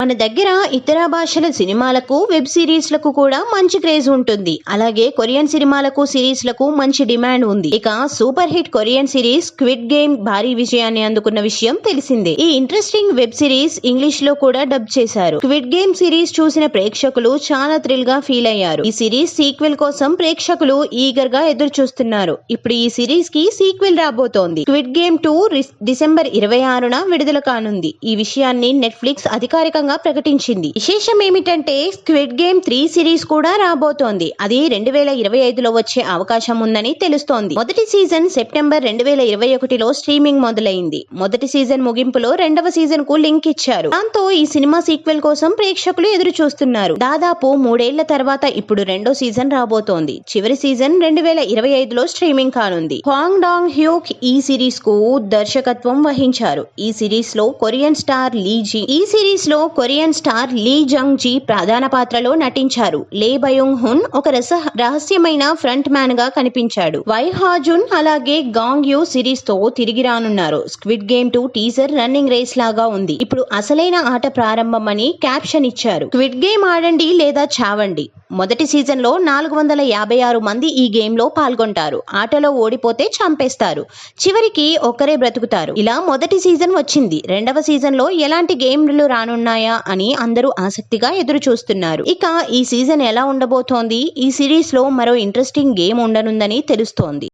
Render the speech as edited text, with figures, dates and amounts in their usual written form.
మన దగ్గర ఇతర భాషల సినిమాలకు వెబ్ సిరీస్లకు కూడా మంచి క్రేజ్ ఉంటుంది. అలాగే కొరియన్ సినిమాలకు సిరీస్లకు మంచి డిమాండ్ ఉంది. ఇక super hit Korean series squid game భారీ విజయాన్ని అందుకున్న విషయం తెలిసిందే. ఈ ఇంట్రెస్టింగ్ వెబ్ సిరీస్ ఇంగ్లీష్ లో కూడా డబ్ చేశారు. స్క్విడ్ గేమ్ సిరీస్ చూసిన ప్రేక్షకులు చాలా థ్రిల్ గా ఫీల్ అయ్యారు. ఈ సిరీస్ సీక్వెల్ కోసం ప్రేక్షకులు ఈగర్ గా ఎదురు చూస్తున్నారు. ఇప్పుడు ఈ సిరీస్ కి సీక్వెల్ రాబోతోంది. స్క్విడ్ గేమ్ 2 డిసెంబర్ 26న విడుదల కానుంది. ఈ విషయాన్ని నెట్ఫ్లిక్స్ అధికారికంగా ప్రకటించింది. విశేషం ఏమిటంటే స్క్విడ్ గేమ్ 3 సిరీస్ కూడా రాబోతోంది. అది 2025లో వచ్చే అవకాశం ఉందని తెలుస్తోంది. మొదటి సీజన్ సెప్టెంబర్ 2021లో స్ట్రీమింగ్ మొదలైంది. మొదటి సీజన్ ముగింపులో రెండవ సీజన్ కు లింక్ ఇచ్చారు. దాంతో ఈ సినిమా సీక్వెల్ కోసం ప్రేక్షకులు ఎదురు చూస్తున్నారు. దాదాపు 3 ఏళ్ల తర్వాత ఇప్పుడు రెండో సీజన్ రాబోతోంది. చివరి సీజన్ 2025లో స్ట్రీమింగ్ కానుంది. హ్వాంగ్ డాంగ్ హ్యూక్ ఈ సిరీస్ కు దర్శకత్వం వహించారు. ఈ సిరీస్ లో కొరియన్ స్టార్ లీ జంగ్ జీ ప్రధాన పాత్రలో నటించారు. లే బయోంగ్ హున్ ఒక రహస్యమైన ఫ్రంట్ మ్యాన్ గా కనిపించాడు. వై హాజున్ అలాగే గాంగ్ యూ సిరీస్ తో తిరిగి రానున్నారు. Squid Game 2 teaser running race లాగా ఉంది. ఇప్పుడు అసలైన ఆట ప్రారంభమని క్యాప్షన్ ఇచ్చారు. స్క్విడ్ గేమ్ ఆడండి లేదా చావండి. మొదటి సీజన్ లో 456 మంది ఈ గేమ్ లో పాల్గొంటారు. ఆటలో ఓడిపోతే చంపేస్తారు. చివరికి ఒక్కరే బ్రతుకుతారు. ఇలా మొదటి సీజన్ వచ్చింది. రెండవ సీజన్ లో ఎలాంటి గేమ్లు రానున్నాయా అని అందరూ ఆసక్తిగా ఎదురు చూస్తున్నారు. ఇక ఈ సీజన్ ఎలా ఉండబోతోంది? ఈ సిరీస్ లో మరో ఇంట్రెస్టింగ్ గేమ్ ఉండనుందని తెలుస్తోంది.